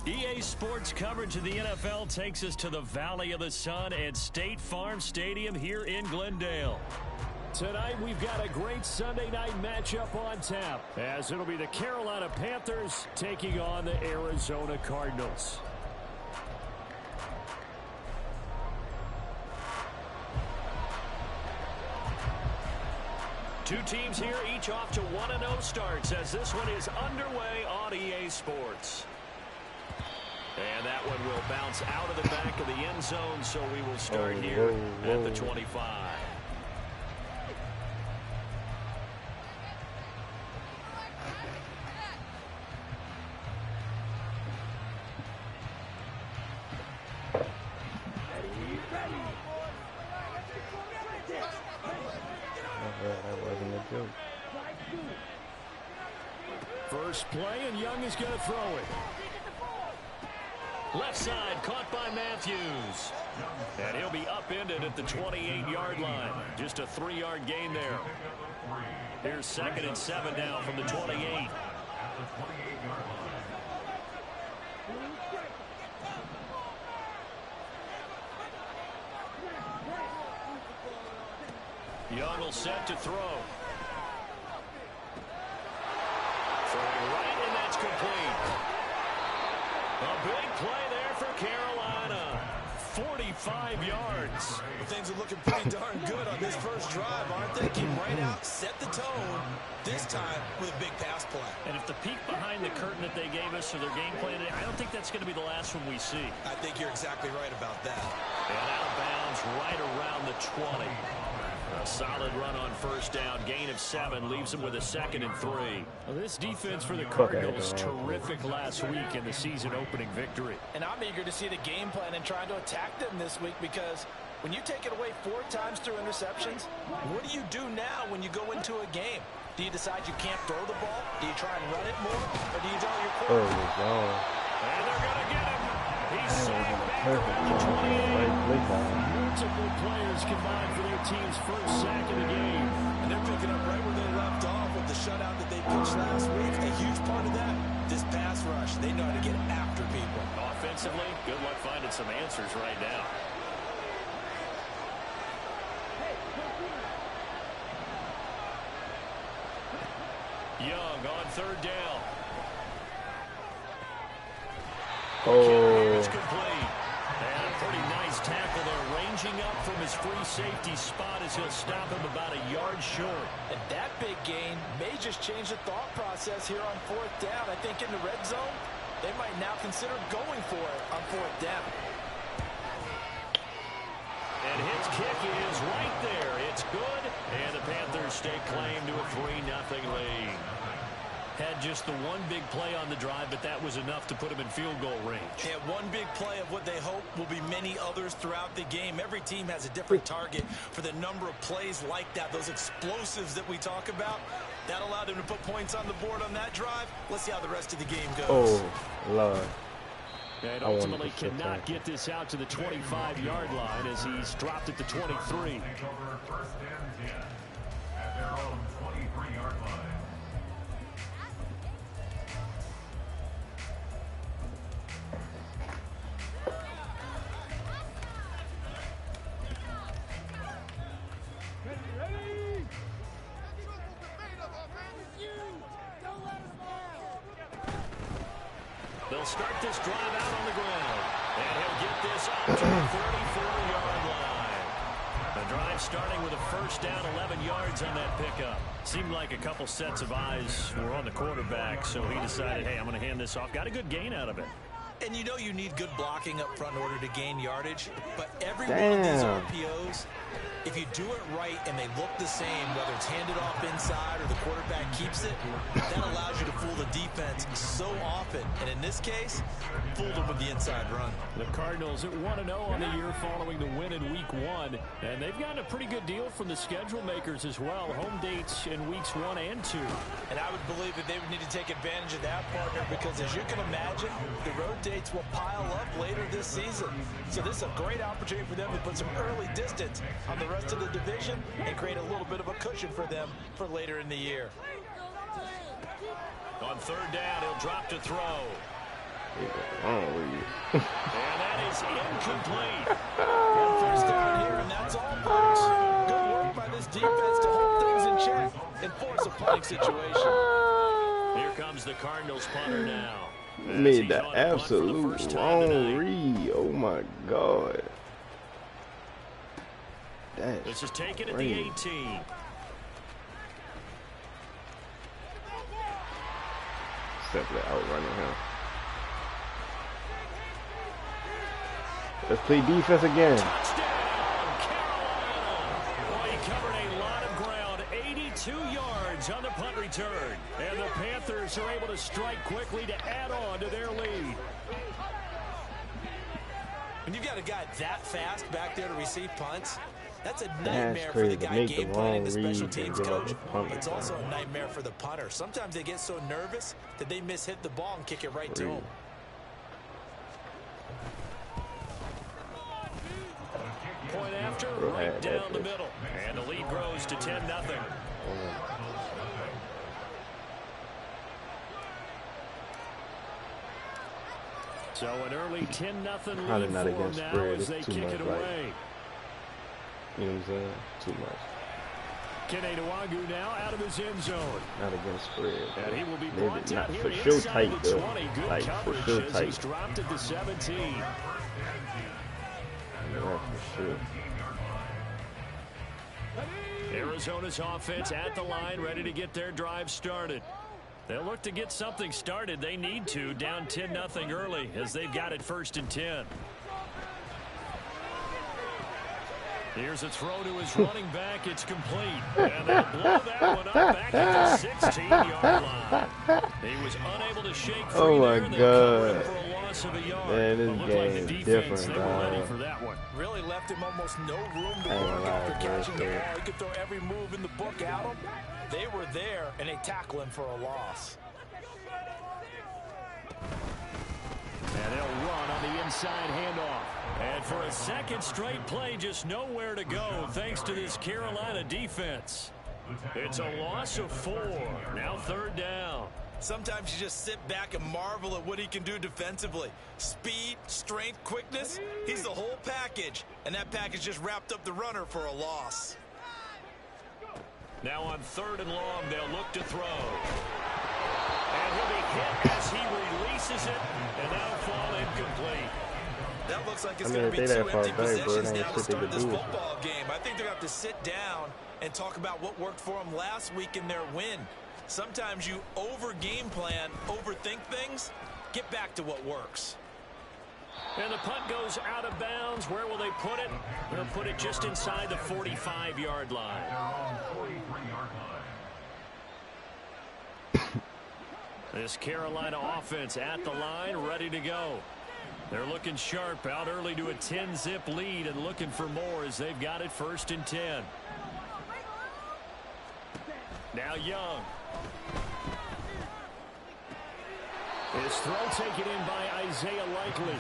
EA Sports coverage of the NFL takes us to the Valley of the Sun at State Farm Stadium here in Glendale. Tonight, we've got a great Sunday night matchup on tap, as it'll be the Carolina Panthers taking on the Arizona Cardinals. Two teams here, each off to 1-0 starts, as this one is underway on EA Sports. And that one will bounce out of the back of the end zone, so we will start here at the 25. First play, and Young is going to throw it. Left side, caught by Matthews. And he'll be upended at the 28-yard line. Just a 3-yard gain there. Here's 2nd and 7 now from the 28. Young will set to throw. Throwing right, and that's complete. A big play there for Carolina. 45 yards. Well, things are looking pretty darn good on this first drive, aren't they? Came right out, set the tone, this time with a big pass play. And if the peek behind the curtain that they gave us for their game plan, I don't think that's going to be the last one we see. I think you're exactly right about that. And out of bounds right around the 20. A solid run on first down. Gain of 7 leaves them with a 2nd and 3. Well, this defense for the Cardinals, terrific last week in the season opening victory. And I'm eager to see the game plan and trying to attack them this week, because when you take it away 4 times through interceptions, what do you do now when you go into a game? Do you decide you can't throw the ball? Do you try and run it more? Or do you tell your quarterback? And they're going to get him. He's sacked back around the 28. Multiple players combined for their team's first sack of the game. And they're picking up right where they left off with the shutout that they pitched last week. A huge part of that, this pass rush. They know how to get after people. Offensively, good luck finding some answers right now. Young on 3rd down. It's complete. And a pretty nice tackle there, ranging up from his free safety spot as he'll stop him about a yard short. And that big gain may just change the thought process here on 4th down. I think in the red zone, they might now consider going for it on 4th down. And his kick is right there. It's good. And the Panthers stake claim to a 3-0 lead. Had just the one big play on the drive, but that was enough to put him in field goal range. Yeah, one big play of what they hope will be many others throughout the game. Every team has a different target for the number of plays like that, those explosives that we talk about. That allowed him to put points on the board on that drive. Let's see how the rest of the game goes. Oh, Lord. And ultimately cannot get this out to the 25-yard line as he's dropped at the 23. At their own 23-yard line. They'll start this drive out on the ground. And he'll get this up to the 34-yard line. The drive starting with a first down, 11 yards on that pickup. Seemed like a couple sets of eyes were on the quarterback, so he decided, hey, I'm going to hand this off. Got a good gain out of it. And you know you need good blocking up front in order to gain yardage, but every one of these RPOs, if you do it right and they look the same, whether it's handed off inside or the quarterback keeps it, that allows you to fool the defense so often. And in this case, fooled them with the inside run. The Cardinals at 1-0 on the year following the win in Week 1. And they've gotten a pretty good deal from the schedule makers as well. Home dates in Weeks 1 and 2. And I would believe that they would need to take advantage of that, partner, because as you can imagine, the road dates will pile up later this season. So this is a great opportunity for them to put some early distance on the rest of the division and create a little bit of a cushion for them for later in the year. On 3rd down, he'll drop to throw. And that is incomplete. One first down here, and that's all punts. Good work by this defense to hold things in check and force a punting situation. Here comes the Cardinals punter now. Made the absolute wrong read. Oh my God. That's this is taken at crazy. the 18. Simply outrunning him. Let's play defense again. Touchdown, Carolina. Boy, he covered a lot of ground. 82 yards on the punt return. And the Panthers are able to strike quickly to add on to their lead. When you've got a guy that fast back there to receive punts, that's a nightmare for crazy. the guy Make the game planning, the wrong special read teams and give up coach. a punt It's also return. a nightmare for the punter. Sometimes they get so nervous that they mishit the ball and kick it right to him. Point after, right down the middle. And the lead grows to 10-0. So an early 10-0 Probably lead not for against them now spread. as they It's too kick much, it like, away. you know what I'm saying? Too much. Kene Nwagu now out of his end zone. Not against spread. And he will be Maybe brought not down here for sure inside tight the though. 20. Good Like coverage for sure as tight. he's dropped at the 17. Yeah, for sure. Arizona's offense at the line, ready to get their drive started. They'll look to get something started. They need to, down 10-0 early as they've got it 1st and 10. Here's a throw to his running back. It's complete. And they'll blow that one up back at the 16-yard line. He was unable to shake free. Oh my there. They'll cover him God. for a loss of a yard. Man, this But looked like the game defense, different, they were ready dog. for that one. Really left him almost no room to I ain't work gonna after lie, catching the bro. ball. He could throw every move in the book at him. They were there, and they tackle him for a loss. And they'll run on the inside handoff. And for a second straight play, just nowhere to go thanks to this Carolina defense. It's a loss of 4. Now 3rd down. Sometimes you just sit back and marvel at what he can do defensively. Speed, strength, quickness, he's the whole package. And that package just wrapped up the runner for a loss. Now on 3rd and long, they'll look to throw. And he'll be hit as he releases it, and that'll fall incomplete. That looks like it's I mean, going to be if they 2 that far empty back, bro, possessions it ain't now to shit they start could this do. football game. I think they're going to have to sit down and talk about what worked for them last week in their win. Sometimes you over-game plan, overthink things, get back to what works. And the punt goes out of bounds. Where will they put it? They'll put it just inside the 45-yard line. This Carolina offense at the line, ready to go. They're looking sharp, out early to a 10-zip lead and looking for more as they've got it 1st and 10. Now Young. His throw taken in by Isaiah Likely.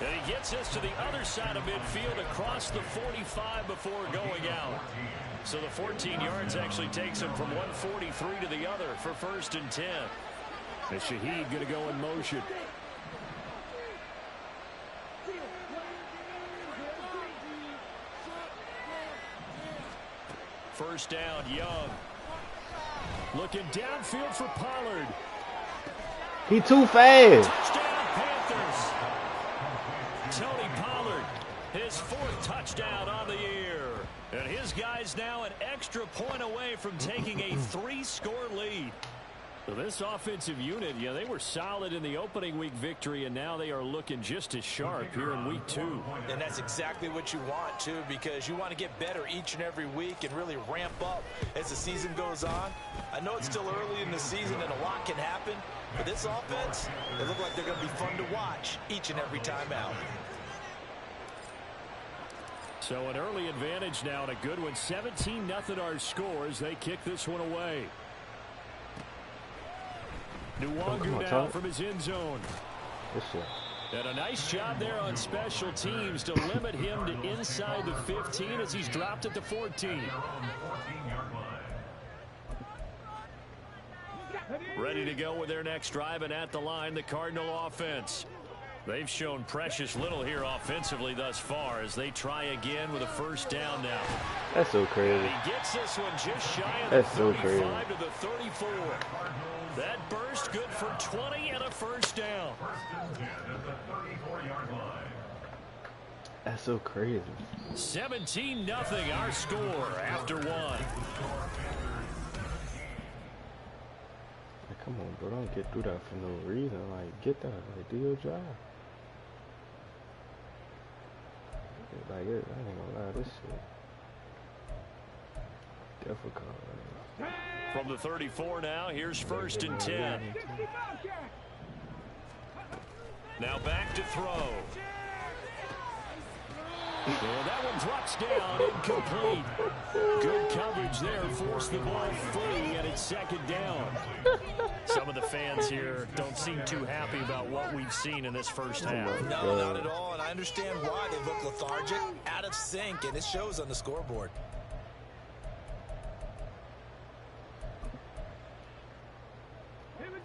And he gets us to the other side of midfield across the 45 before going out. So the 14 yards actually takes him from 143 to the other for 1st and 10. And Shaheed going to go in motion. First down, Young. Looking downfield for Pollard. He too fast. Touchdown, Panthers. Tony Pollard, his 4th touchdown on the year. And his guys now an extra point away from taking a 3-score lead. So this offensive unit, yeah, they were solid in the opening week victory, and now they are looking just as sharp here in week 2. And that's exactly what you want, too, because you want to get better each and every week and really ramp up as the season goes on. I know it's still early in the season and a lot can happen, but this offense, they look like they're going to be fun to watch each and every time out. So an early advantage now and a good one. 17-0 our score as they kick this one away. Nwagu now from his end zone. And a nice job there on special teams to limit him to inside the 15 as he's dropped at the 14. Ready to go with their next drive, and at the line, the Cardinal offense. They've shown precious little here offensively thus far as they try again with a first down now. That's so crazy. And he gets this one just shy of the 35 to the 34. That burst good for 20 and a first down. That's so crazy. 17-0 our score after one. Like, come on, bro. Don't get through that for no reason. Like, get that. Like, do your job. Like, I ain't gonna lie, this shit difficult. From the 34 now, here's first and 10. Now back to throw. And that one drops down, incomplete. Good coverage there, forced the ball free, and it's second down. Some of the fans here don't seem too happy about what we've seen in this first half. No, not at all, and I understand why. They look lethargic, out of sync, and it shows on the scoreboard. Here we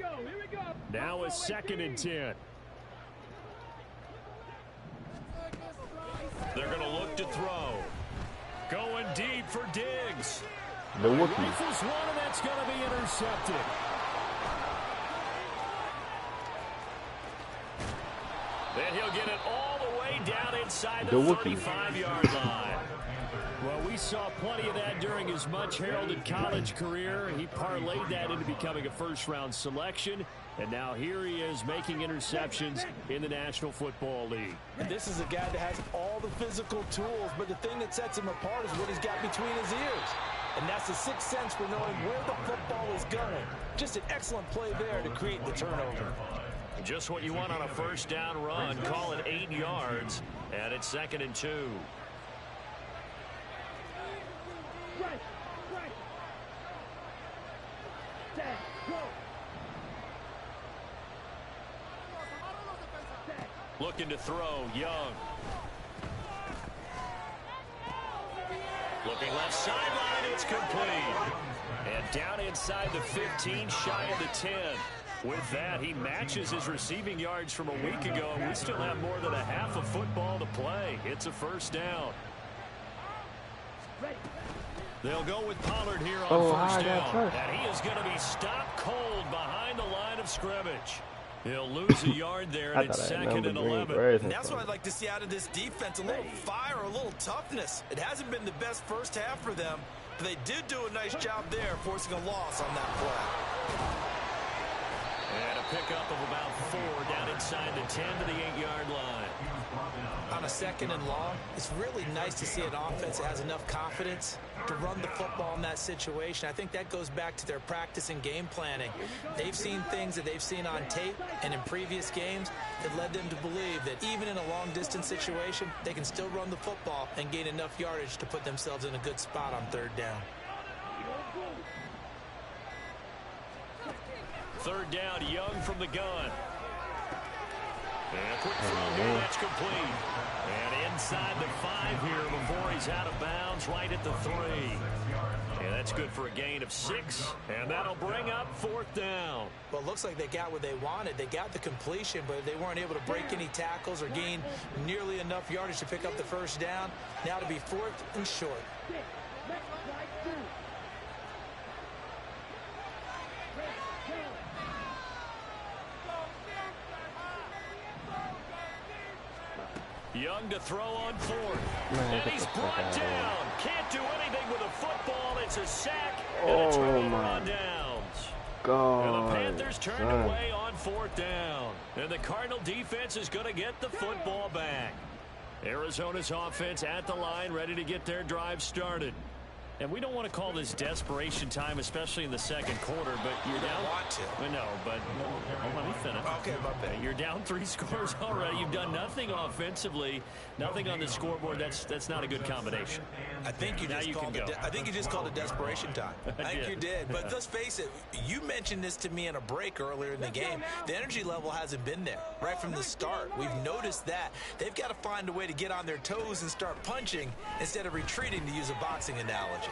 go. Now a second and 10. They're going to look to throw. Going deep for Diggs. The Wookiee. Rifles one, and that's going to be intercepted. Then he'll get it all the way down inside the 35-yard line. Well, we saw plenty of that during his much-heralded college career. He parlayed that into becoming a first-round selection. And now here he is making interceptions in the National Football League. And this is a guy that has all the physical tools, but the thing that sets him apart is what he's got between his ears. And that's the sixth sense for knowing where the football is going. Just an excellent play there to create the turnover. Just what you want on a first down run. Call it 8 yards, and it's second and 2. Looking to throw, Young. Looking left sideline, it's complete. And down inside the 15, shy of the 10. With that, he matches his receiving yards from a week ago, and we still have more than a half of football to play. It's a first down. They'll go with Pollard here on first down. And he is going to be stopped cold behind the line of scrimmage. He'll lose a yard there, and it's second and 11. And that's what I'd like to see out of this defense, a little fire, a little toughness. It hasn't been the best first half for them, but they did do a nice job there, forcing a loss on that play. And a pickup of about 4 down inside the 10 to the 8-yard line. On a second and long, it's really nice to see an offense that has enough confidence to run the football in that situation. I think that goes back to their practice and game planning. They've seen things that they've seen on tape and in previous games that led them to believe that even in a long-distance situation, they can still run the football and gain enough yardage to put themselves in a good spot on third down. Third down, Young from the gun. And a quick throw here, that's complete. And inside the 5 here before he's out of bounds, right at the 3. And that's good for a gain of 6. And that'll bring up fourth down. Well, it looks like they got what they wanted. They got the completion, but they weren't able to break any tackles or gain nearly enough yardage to pick up the first down. Now to be fourth and short. Young to throw on fourth. And he's brought down. Can't do anything with a football. It's a sack and a turnover on downs. God. And the Panthers turned away on fourth down. And the Cardinal defense is going to get the football back. Arizona's offense at the line, ready to get their drive started. And we don't want to call this desperation time, especially in the second quarter, but you're down. Want to. No, but let me finish. Okay, my bad. You're down 3 scores already. You've done nothing offensively, nothing on the scoreboard. That's not a good combination. I think you just called it. I think you just called it desperation time. I think you did. But let's face it. You mentioned this to me in a break earlier in the game. The energy level hasn't been there right from the start. We've noticed that they've got to find a way to get on their toes and start punching instead of retreating, to use a boxing analogy.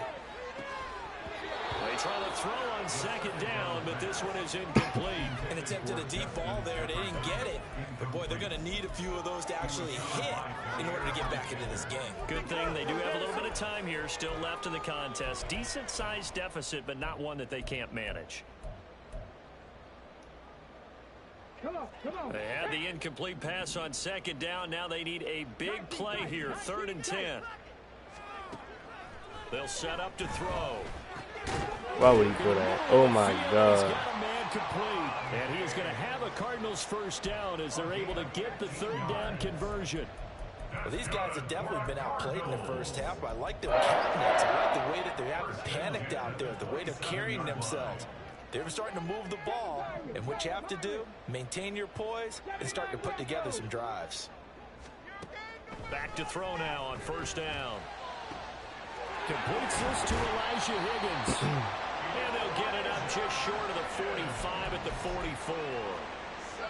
They try to throw on second down, but this one is incomplete. An attempt at a deep ball there. They didn't get it. But, boy, they're going to need a few of those to actually hit in order to get back into this game. Good thing they do have a little bit of time here still left in the contest. Decent-sized deficit, but not one that they can't manage. Come on. They had the incomplete pass on second down. Now they need a big play here, 3rd and 10. They'll set up to throw. Why would he do that? Oh my He's God. got a man complete, and he is going to have a Cardinals first down as they're able to get the 3rd down conversion. Well, these guys have definitely been outplayed in the first half, but I like their countenance. I like the way that they haven't panicked out there, the way they're carrying themselves. They're starting to move the ball, and what you have to do, maintain your poise and start to put together some drives. Back to throw now on 1st down. Completes this to Elijah Higgins. And they'll get it up just short of the 45 at the 44.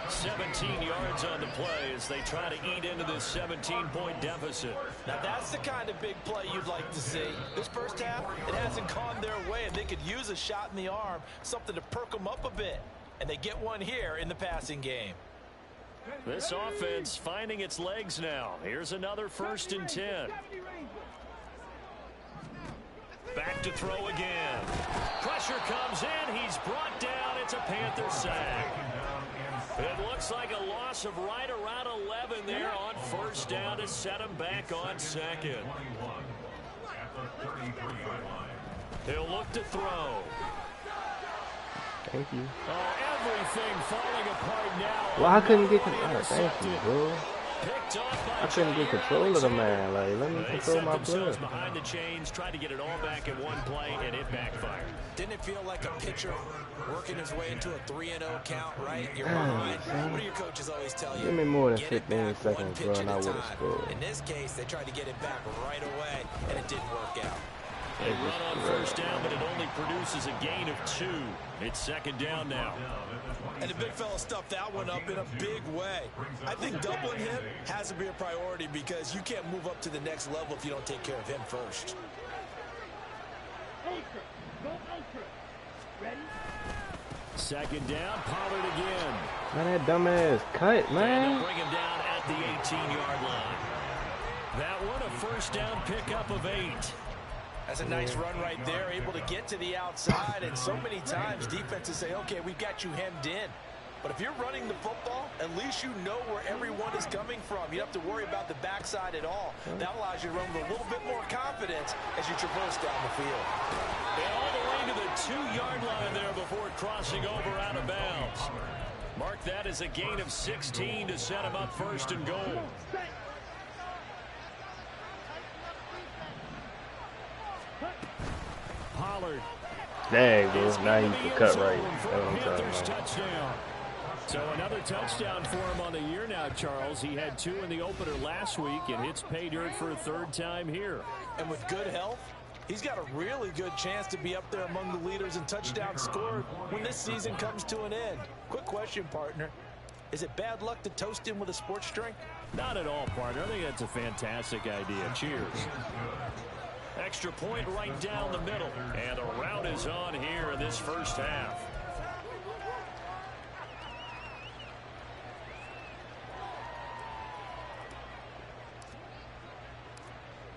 17 yards on the play as they try to eat into this 17-point deficit. Now that's the kind of big play you'd like to see. This first half, it hasn't gone their way, and they could use a shot in the arm, something to perk them up a bit. And they get one here in the passing game. This offense finding its legs now. Here's another 1st and 10. Back to throw again. Pressure comes in. He's brought down. It's a Panther sack. It looks like a loss of right around 11 there on 1st down to set him back on 2nd. He'll look to throw. Thank you. Oh, everything falling apart now. Well, I couldn't get control. Thank you, bro. Picked off by I couldn't get control of the man. Like, let me They control set my themselves blood. behind the chains, tried to get it all back in one play, and it backfired. Didn't it feel like a pitcher working his way into a 3-0 count, right? You're behind. What do your coaches always tell you? Give me more than Get it 15 back seconds, one bro, pitch and at I a would have time. scored. In this case, they tried to get it back right away, and it didn't work out. They run on 1st down, but it only produces a gain of 2. It's 2nd down now. And the big fella stuffed that one up in a big way. I think doubling him has to be a priority because you can't move up to the next level if you don't take care of him first. Ultra. Go ultra. Ready? 2nd down, Pollard again. Man, that dumbass cut, And man. they'll bring him down at the 18-yard line. That one a 1st down pickup of 8. That's a nice run right there, able to get to the outside. And so many times defenses say, okay, we've got you hemmed in. But if you're running the football, at least you know where everyone is coming from. You don't have to worry about the backside at all. That allows you to run with a little bit more confidence as you traverse down the field. And all the way to the 2-yard line there before crossing over out of bounds. Mark that as a gain of 16 to set him up 1st and goal. Pollard. Dang, bro. Now you can cut right. That's what I'm talking Panthers about. touchdown. So another touchdown for him on the year now, Charles. He had 2 in the opener last week and hits pay dirt for a 3rd time here. And with good health, he's got a really good chance to be up there among the leaders in touchdowns scored when this season comes to an end. Quick question, partner. Is it bad luck to toast him with a sports drink? Not at all, partner. I think that's a fantastic idea. Cheers. Extra point right down the middle. And the route is on here in this first half.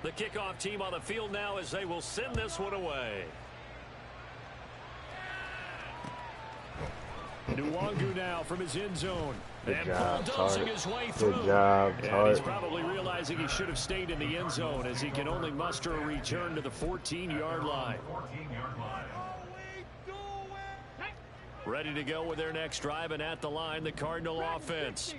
The kickoff team on the field now as they will send this one away. Nwangu now from his end zone. Good And job, bulldozing Tart. his way through. Good job, And he's Tart. probably realizing he should have stayed in the end zone as he can only muster a return to the 14-yard line. Ready to go with their next drive, and at the line, the Cardinal offense.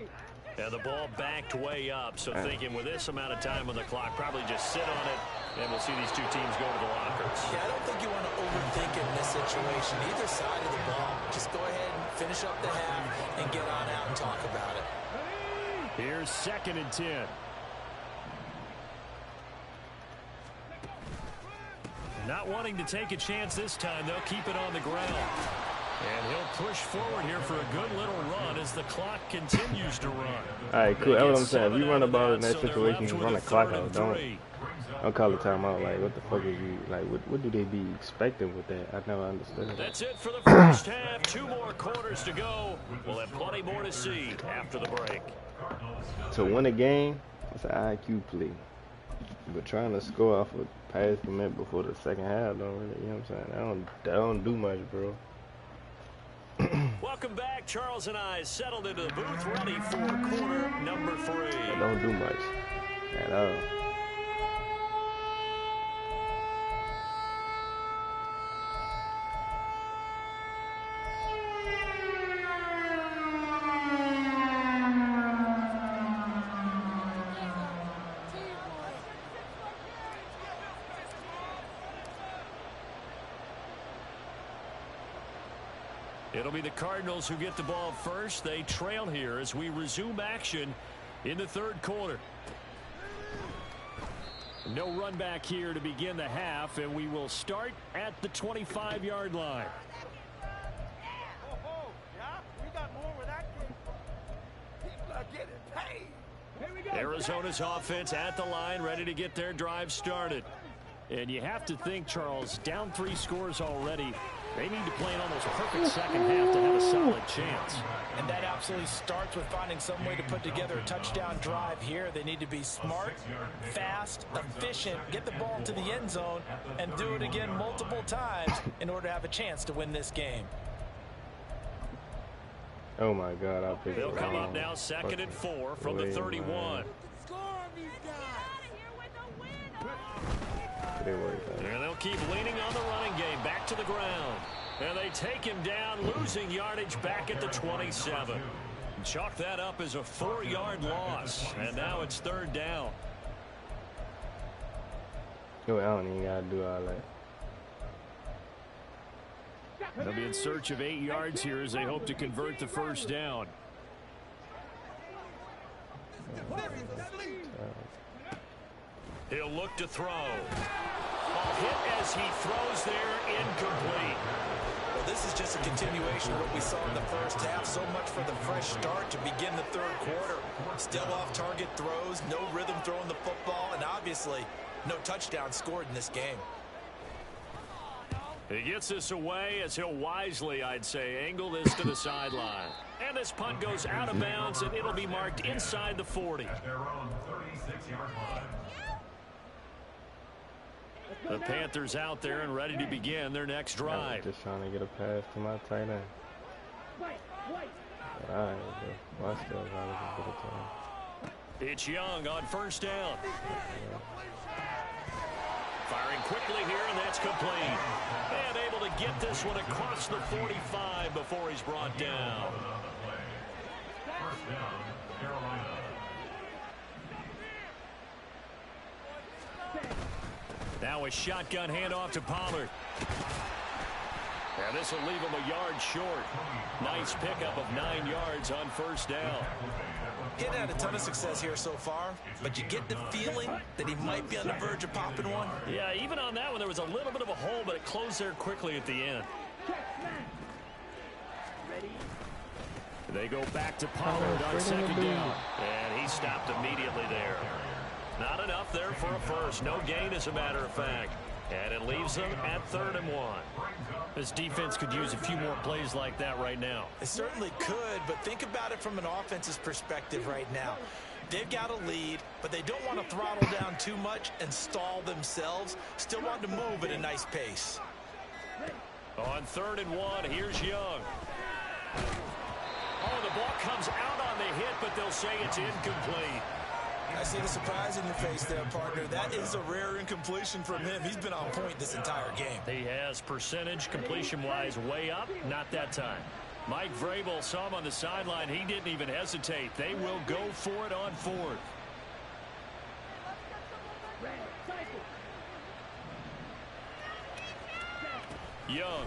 And the ball backed way up, so thinking with this amount of time on the clock, probably just sit on it, and we'll see these two teams go to the lockers. Yeah, I don't think you want to overthink it in this situation. Either side of the ball. Just go ahead and finish up the half and get on out and talk about it. Here's 2nd and 10. Not wanting to take a chance this time, they'll keep it on the ground. And he'll push forward here for a good little run as the clock continues to run. All right, cool. That's what I'm saying. If you run the ball in that situation, you run the clock out. Don't. I'll call the timeout. Like, what the fuck is you, like, what do they be expecting with that? I never understood it. That's it for the first half. 2 more quarters to go. We'll have plenty more to see after the break. To win a game, it's an IQ play. But trying to score off a pass commit before the second half don't really, you know what I'm saying? That don't do much, bro. Welcome back. Charles and I settled into the booth, ready for quarter number 3. That don't do much at all. It'll be the Cardinals who get the ball first. They trail here as we resume action in the third quarter. No run back here to begin the half, and we will start at the 25-yard line. Arizona's offense at the line, ready to get their drive started. And you have to think, Charles, down 3 scores already. They need to play an almost perfect second half to have a solid chance. And that absolutely starts with finding some way to put together a touchdown drive here. They need to be smart, fast, efficient, get the ball to the end zone, and do it again multiple times in order to have a chance to win this game. Oh my God, I picked They'll come up now 2nd and 4 from the 31. And they'll keep leaning on the running game, back to the ground. And they take him down, losing yardage back at the 27. Chalk that up as a 4-yard loss. And now it's 3rd down. Yo, I don't even got to do all that. They'll be in search of 8 yards here as they hope to convert the first down. He'll look to throw. Ball hit as he throws there, incomplete. Well, this is just a continuation of what we saw in the first half. So much for the fresh start to begin the third quarter. Still off-target throws, no rhythm throwing the football, and obviously no touchdown scored in this game. He gets this away as he'll wisely, I'd say, angle this to the sideline. And this punt goes out of bounds, and it'll be marked inside the 40. The Panthers out there and ready to begin their next drive. Just trying to get a pass to my tight end. All right, watch that. It's Young on first down. Firing quickly here, and that's complete. And able to get this one across the 45 before he's brought down. Now a shotgun handoff to Pollard. And this will leave him a yard short. Nice pickup of 9 yards on first down. Getting had a ton of success here so far, but you get the feeling that he might be on the verge of popping one. Yeah, even on that one, there was a little bit of a hole, but it closed there quickly at the end. They go back to Pollard on second down. And he stopped immediately there. Not enough there for a first. No gain, as a matter of fact. And it leaves them at 3rd and 1. This defense could use a few more plays like that right now. They certainly could, but think about it from an offense's perspective right now. They've got a lead, but they don't want to throttle down too much and stall themselves. Still want to move at a nice pace. On 3rd and 1, here's Young. Oh, the ball comes out on the hit, but they'll say it's incomplete. I see the surprise in your face there, partner. That is a rare incompletion from him. He's been on point this entire game. He has percentage completion-wise way up. Not that time. Mike Vrabel saw him on the sideline. He didn't even hesitate. They will go for it on 4th. Young.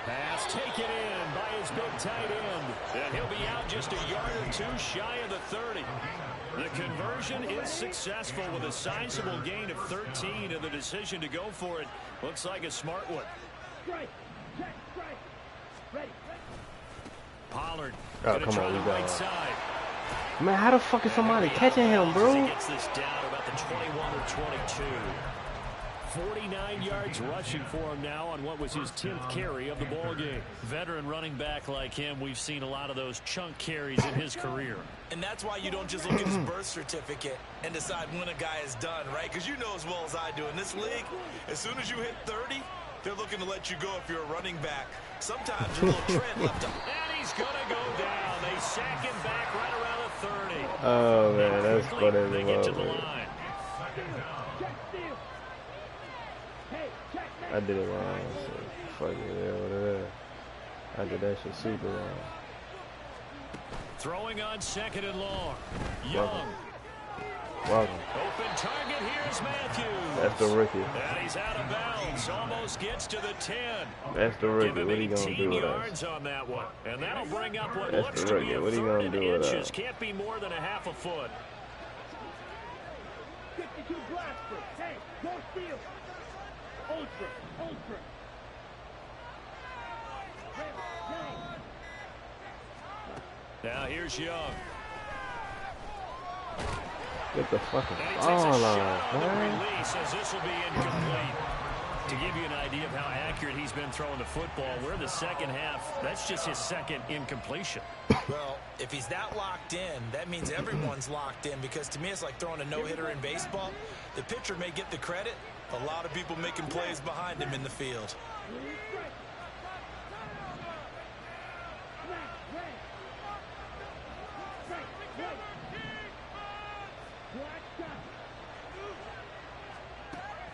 Pass taken in by his big tight end. And he'll be out just a yard or 2 shy of the 30. The conversion is successful with a sizable gain of 13, and the decision to go for it looks like a smart one. Pollard going to try the right side. Man, how the fuck is somebody catching him, He bro? gets this down about the 21 or 22. 49 yards rushing for him now on what was his 10th carry of the ball game. Veteran running back like him, we've seen a lot of those chunk carries in his career. And that's why you don't just look at his birth certificate and decide when a guy is done, right? Because you know as well as I do, in this league, as soon as you hit 30, they're looking to let you go if you're a running back. Sometimes a little tread left him. And he's going to go down. They sack him back right around the 30. Oh, man, that's funny as They get to the well, man. line. I did it wrong. So fuck it, yeah, whatever. I did that shit super wrong. Throwing on 2nd and long. Young. Welcome. Open target. Here's Matthews. That's the rookie. And he's out of bounds. Almost gets to the 10. That's the Give rookie. him What are you gonna 18 do with yards us? on that one. And that'll bring up what That's looks the to rookie. be a What are you 3rd gonna and do with inches. that? Can't be more than a half a foot. 52 blaster. Hey, no steal. Ultra. Now here's Young. Get the fucking And he takes a ball shot off, on the man. release as this will be incomplete. To give you an idea of how accurate he's been throwing the football, we're in the second half. That's just his 2nd incompletion. Well, if he's that locked in, that means everyone's locked in, because to me it's like throwing a no-hitter in baseball. The pitcher may get the credit. A lot of people making plays behind him in the field.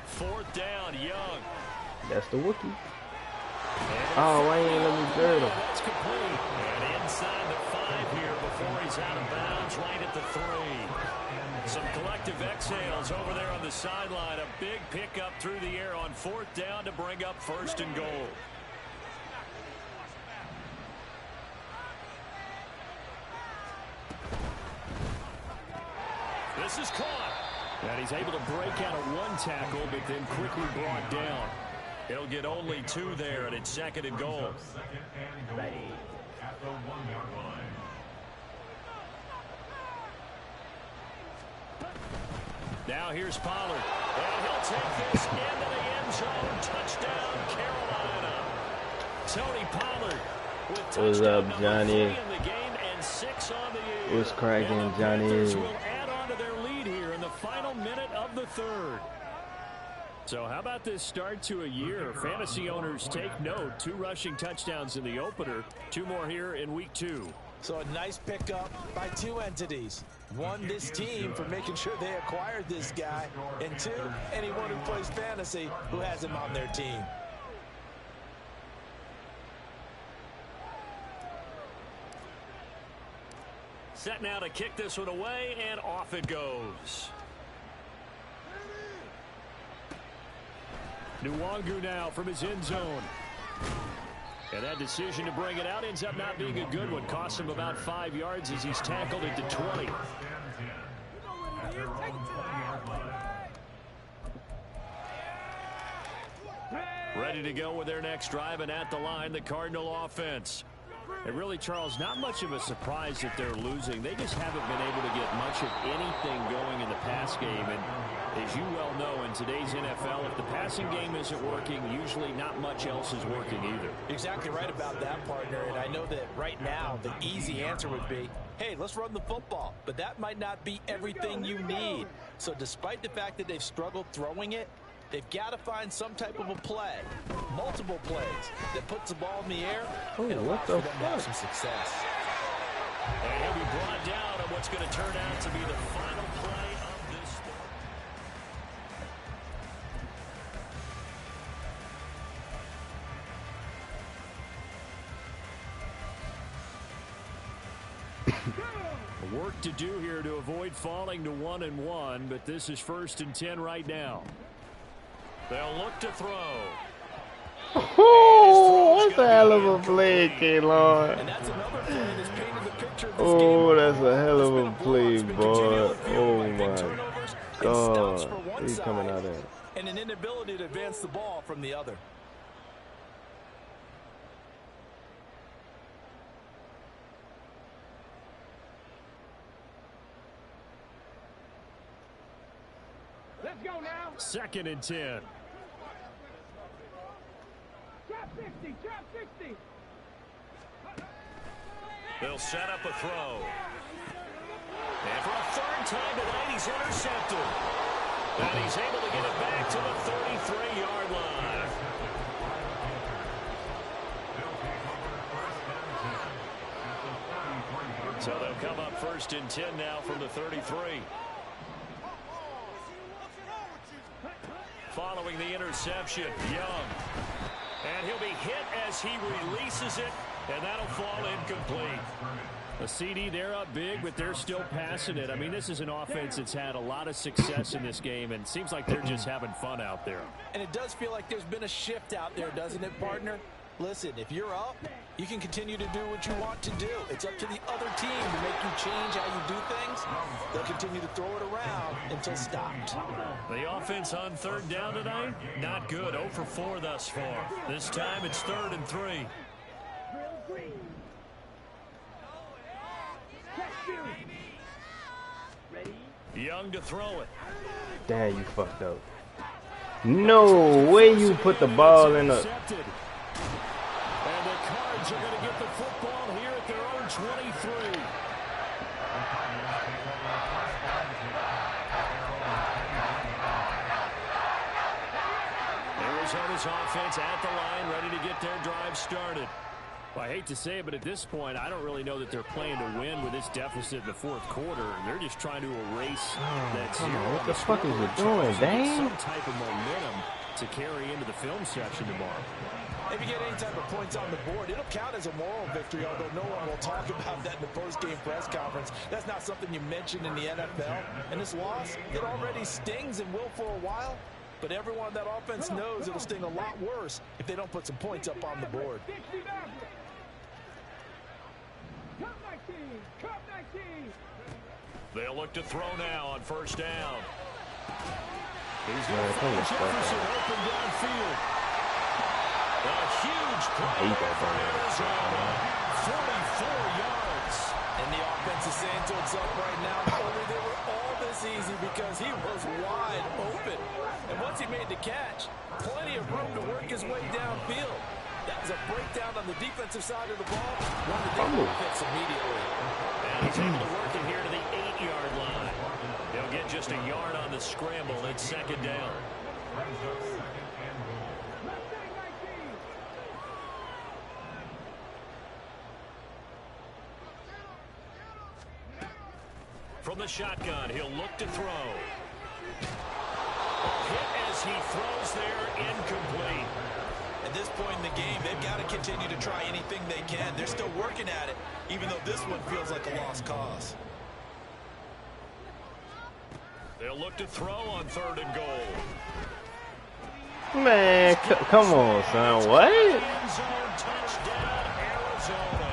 Fourth down, Young. That's the Wookiee. Oh, why ain't let me dirt him? That's complete. And inside the 5 here before he's out of bounds, right at the 3. Some collective exhales over there on the sideline. A big pickup through the air on 4th down to bring up 1st and goal. This is caught. And he's able to break out of 1 tackle, but then quickly brought down. He'll get only 2 there, and it's 2nd and goal. Ready. At the 1-yard line. Now here's Pollard. And he'll take this into the end zone. Touchdown, Carolina. Tony Pollard with What's touchdown up, number Johnny? 3 in the game and 6 on the year. What's cracking, And the Johnny? Panthers will add on to their lead here in the final minute of the 3rd. So how about this start to a year? Fantasy owners take note. 2 rushing touchdowns in the opener. 2 more here in week 2. So a nice pickup by 2 entities. 1, this team for making sure they acquired this guy. And 2, anyone who plays fantasy who has him on their team. Set now to kick this one away, and off it goes. Nwangu now from his end zone. And that decision to bring it out ends up not being a good one. Costs him about 5 yards as he's tackled into 20. Ready to go with their next drive, and at the line, the Cardinal offense. And really, Charles, not much of a surprise that they're losing. They just haven't been able to get much of anything going in the pass game. And as you well know, in today's NFL, if the passing game isn't working, usually not much else is working either. Exactly right about that, partner. And I know that right now the easy answer would be, hey, let's run the football. But that might not be everything you need. So despite the fact that they've struggled throwing it, they've got to find some type of a play, multiple plays, that puts the ball in the air and Oh, allows what for the them to have fuck? some success. And he'll be brought down on what's going to turn out to be the final play of this one. Work to do here to avoid falling to 1-1, but this is 1st and 10 right now. They'll look to throw. Oh, that's a hell of a play, K-Lord. And that's another play that's painted the picture of this Oh, game. that's a hell of It's been a blowout. play, It's been boy. continually fueled Oh, by big my turnovers and God. stops for one He's coming side out there. and an inability to advance the ball from the other. Let's go now. 2nd and 10. Trap 60, trap 60. They'll set up a throw. And for a 3rd time tonight, he's intercepted. And he's able to get it back to the 33-yard line. So they'll come up 1st and 10 now from the 33. Following the interception, Young. And he'll be hit as he releases it, and that'll fall incomplete. A CD, they're up big, but they're still passing it. I mean, this is an offense that's had a lot of success in this game, and it seems like they're just having fun out there. And it does feel like there's been a shift out there, doesn't it, partner? Listen, if you're up, you can continue to do what you want to do. It's up to the other team to make you change how you do things. They'll continue to throw it around until stopped. The offense on 3rd down tonight, not good. 0 for 4 thus far. This time it's 3rd and 3. Young to throw it. Damn, you fucked up. No way you put the ball in the... And the Cards are going to get the football here at their own 23. Arizona's offense at the line, ready to get their drive started. Well, I hate to say it, but at this point, I don't really know that they're playing to win with this deficit in the 4th quarter. They're just trying to erase that come zero. on, what the fuck is it doing, dang? Some type of momentum to carry into the film section tomorrow. If you get any type of points on the board, it'll count as a moral victory, although no one will talk about that in the post-game press conference. That's not something you mention in the NFL. And this loss, it already stings and will for a while. But everyone on that offense knows it'll sting a lot worse if they don't put some points up on the board. They'll look to throw now on 1st down. He's Yeah, going to find Jefferson open downfield. A huge play for Arizona. 44 yards. And the offense is saying to itself right now, only they were all this easy because he was wide open. And once he made the catch, plenty of room to work his way downfield. That was a breakdown on the defensive side of the ball. One that they will fix immediately. And he's able to work it here to the 8-yard line. He'll get just a yard on the scramble. It's 2nd down. From the shotgun, he'll look to throw. Hit as he throws there, incomplete. At this point in the game, they've got to continue to try anything they can. They're still working at it, even though this one feels like a lost cause. They'll look to throw on 3rd and goal. Man, come on, son. What? End zone touchdown, Arizona.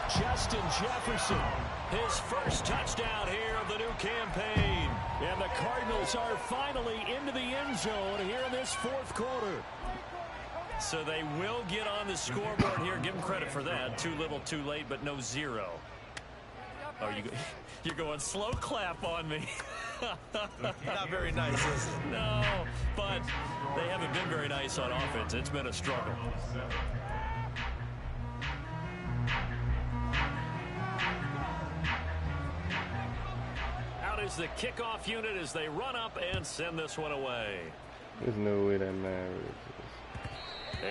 Justin Jefferson, his first touchdown here of the new campaign. And the Cardinals are finally into the end zone here in this 4th quarter. So they will get on the scoreboard here. Give them credit for that. Too little, too late, but no 0. Oh, you're going slow clap on me. Not very nice, is it? No, but they haven't been very nice on offense. It's been a struggle. Out is the kickoff unit as they run up and send this one away. There's no way that man really.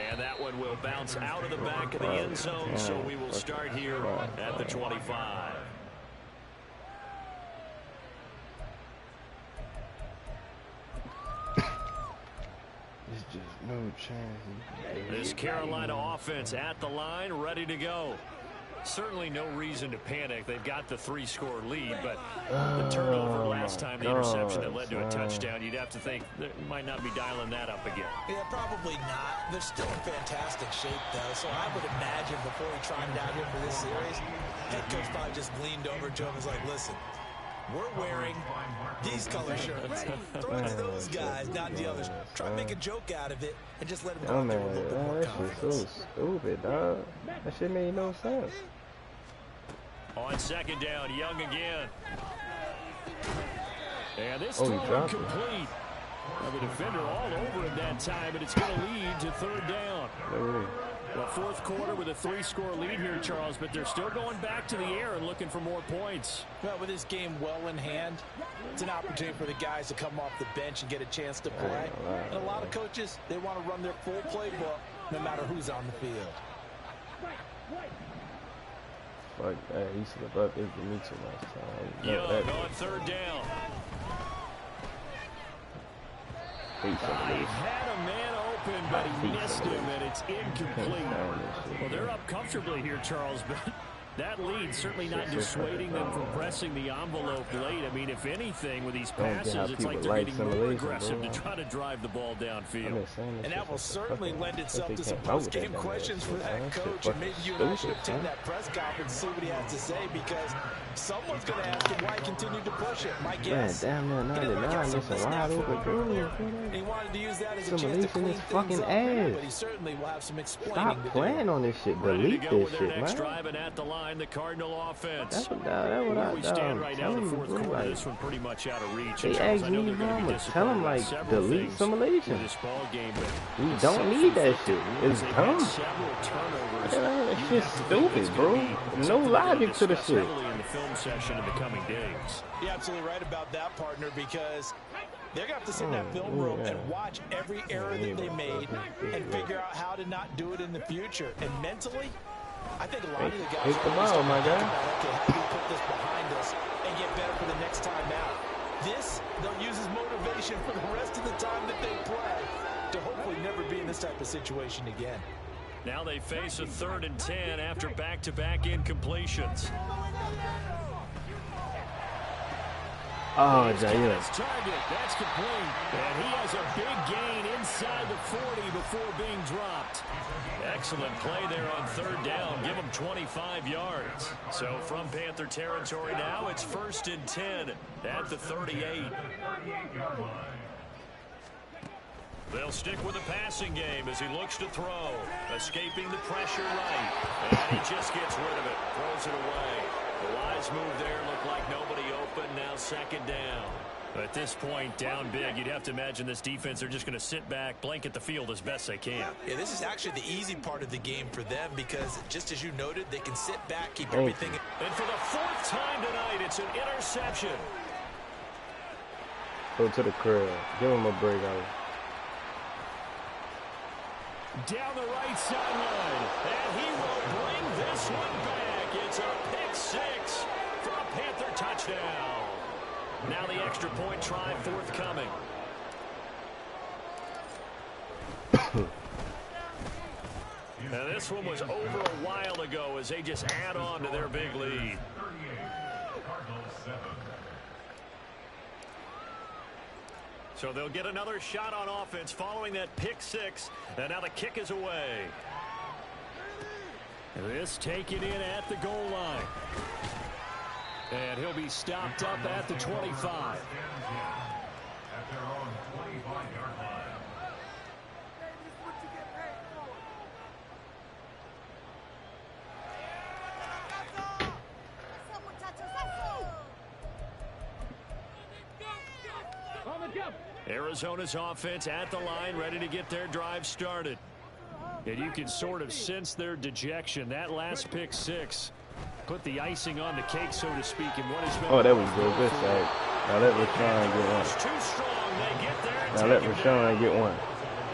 And that one will bounce out of the back of the end zone, so we will start here at the 25. There's just no chance. This Carolina offense at the line, ready to go. Certainly no reason to panic. They've got the 3-score lead, but the turnover last time, the interception that led to a touchdown, you'd have to think they might not be dialing that up again. Yeah, probably not. They're still in fantastic shape, though, so I would imagine before he trotted out here for this series, head coach probably just leaned over to him and was like, listen, we're wearing these color shirts. Throw it to those guys, not the others. Try to make a joke out of it and just let them go out there with a little bit more that confidence. shit's so stupid, dog. That shit made no sense. On 2nd down, Young again. And this Oh, throw he dropped it. incomplete. Well, the defender all over him that time, but it's going to lead to third down. Well, fourth quarter with a 3-score lead here, Charles, but they're still going back to the air and looking for more points. Well, with this game well in hand, it's an opportunity for the guys to come off the bench and get a chance to play. And a lot of coaches, they want to run their full playbook no matter who's on the field. Fuck that. He slipped up into me too much time. Young on third down. He had a man open, but he missed him, and it's incomplete. Well, they're up comfortably here, Charles, but that lead certainly not dissuading them from pressing the envelope late. I mean, if anything, with these passes, it's like they're getting more aggressive to try to drive the ball downfield. And that will certainly lend itself to some post-game questions for that coach. And maybe you and I should attend that press conference and see what he has to say, because someone's going to ask him why he continued to push it. My guess, damn near 99, it's a wide open goal. he wanted to use that as a chance to clean things up, but he certainly will have some explaining to do. Stop playing on this shit. Delete this shit, man. Driving at the line, the Cardinal offense. That's what we stand right now in the fourth quarter. This one pretty much out of reach. They asked me to tell them, like, delete simulation. This ball game, we don't need that shit. It's dumb. It's just stupid, bro. No logic to the shit. In the film session in the coming days. You're absolutely right about that, partner, because they're going to have to sit in that film room and watch every error that they made and figure out how to not do it in the future. And mentally, I think a lot of the guys hit the ball, my guy. Okay, how do we put this behind us and get better for the next time out? This, they'll use as motivation for the rest of the time that they play to hopefully never be in this type of situation again. Now they face a 3rd and 10 after back-to-back incompletions. Oh, Jair. That's complete. And he has a big gain inside the 40 before being dropped. Excellent play there on 3rd down. Give him 25 yards. So from Panther territory now, it's 1st and 10 at the 38. They'll stick with the passing game as he looks to throw. Escaping the pressure right. And he just gets rid of it. Throws it away. The wise move there. Looked like nobody open. Now 2nd down. At this point, down big, you'd have to imagine this defense are just going to sit back, blanket the field as best they can. Yeah, this is actually the easy part of the game for them because, just as you noted, they can sit back, keep everything. And for the 4th time tonight, it's an interception. Go to the crib. Give him a break out. Down the right sideline, and he will bring this one back. It's a pick 6 for a Panther touchdown. Now the extra point try forthcoming. Now this one was over a while ago as they just add on to their big lead. So they'll get another shot on offense following that pick 6. And now the kick is away. This taken in at the goal line. And he'll be stopped up at the 25. At their own 25-yard line. Arizona's offense at the line, ready to get their drive started. And you can sort of sense their dejection. That last pick 6 put the icing on the cake, so to speak, in what has been. Oh, that was good. Good side. Now let Rashawn get one. Too strong. They get there. Now let Rashawn get one.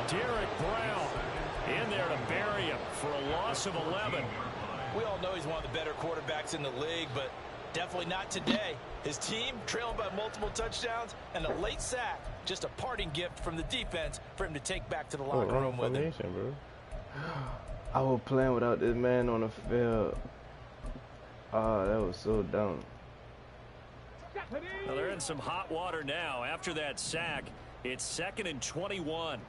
Derek Brown in there to bury him for a loss of 11. We all know he's one of the better quarterbacks in the league, but definitely not today. His team trailing by multiple touchdowns and a late sack. Just a parting gift from the defense for him to take back to the locker room with him. Bro. I was playing without this man on the field. Oh, that was so dumb. Well, they're in some hot water now. After that sack, it's 2nd and 21.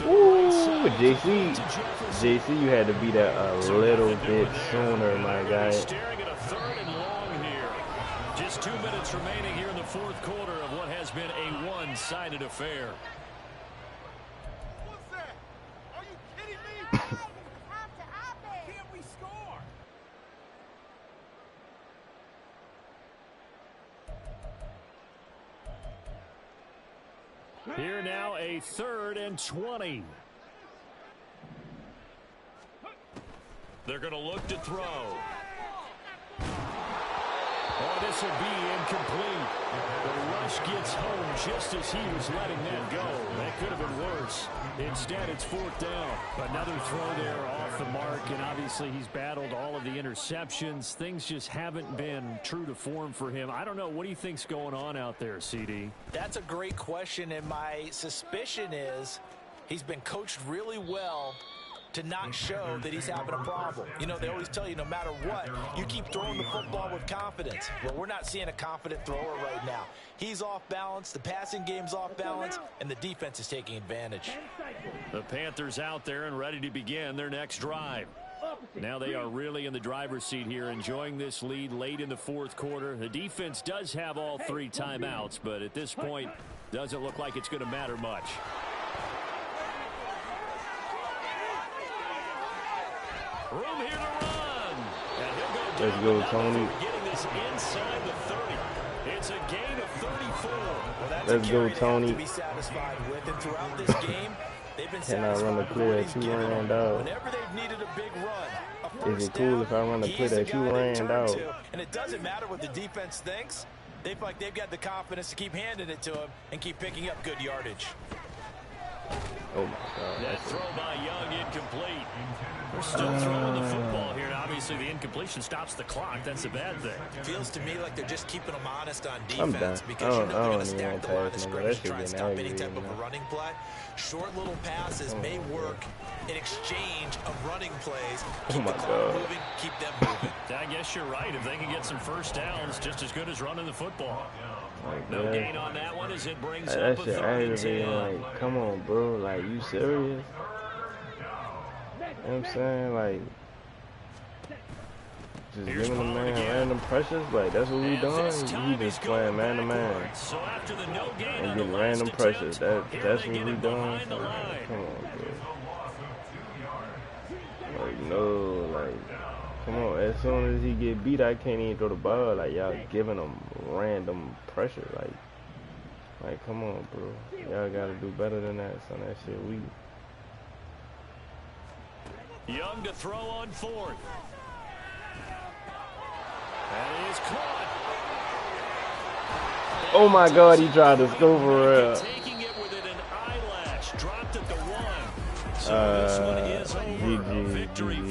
Ooh, JC, you had to be that a little bit sooner, my guy. Staring at a 3rd and long here. Just 2 minutes remaining here in the 4th quarter of what has been a one-sided affair. What's that? Are you kidding me? Can't we score? a 3rd and 20. They're going to look to throw. Oh, this will be incomplete. The rush gets home just as he was letting that go. That could have been worse. Instead, it's 4th down. Another throw there off the mark, and obviously he's battled all of the interceptions. Things just haven't been true to form for him. I don't know. What do you think's going on out there, CD? That's a great question, and my suspicion is he's been coached really well to not show that he's having a problem. You know, they always tell you no matter what, you keep throwing the football with confidence. Well, we're not seeing a confident thrower right now. He's off balance, the passing game's off balance, and the defense is taking advantage. The Panthers out there and ready to begin their next drive. Now they are really in the driver's seat here, enjoying this lead late in the 4th quarter. The defense does have all 3 timeouts, but at this point, doesn't look like it's going to matter much. Room here to run. And he'll go down. Let's go, Tony. Getting this inside the 30. It's a gain of 34. Well, that's Let's go, Tony. To be satisfied with, and throughout this game, they've been Can I run the satisfied play with that what you he's given ran them. out? Whenever they've needed a big run, a Is first it cool down, if I run the play he's the that you guy they ran turn out? to. And it doesn't matter what the defense thinks. They feel like they've got the confidence to keep handing it to him and keep picking up good yardage. Oh, my God. That throw by Young incomplete. They're still throwing the football here. And obviously, the incompletion stops the clock. That's a bad thing. Feels to me like they're just keeping them honest on I'm defense done. because you know they're going to I stack don't the even line of pass no more. scrimmage That to try and shit stop getting any type of a aggravating, running play. Short little passes may work in exchange of running plays. Keep my the clock God. moving, keep them moving. I guess you're right. If they can get some first downs, just as good as running the football. Like, No man. gain on that one as it brings Like, up that a shit 3rd and aggravating. 10. Like, come on, bro. Like, you serious? You know what I'm saying? Like, just Here's giving the Pollard man again. random pressures. Like, that's what we And this doing. time We he's just going playing man to man backwards. So after the no gain and on the getting last random attempt, pressures. here That's they what get we him doing. behind the Like, line. come on, bro. Loss of 2 yards. Like, no, like, come on. As soon as he get beat, I can't even throw the ball. Like, y'all giving him random pressure. Like, come on, bro. Y'all gotta do better than that. Son, that shit weak. Young to throw on 4th. And he is caught. Oh my God, he tried to score for real. Taking it within an eyelash. Dropped at the 1. So this one is over. A GG, victory GG.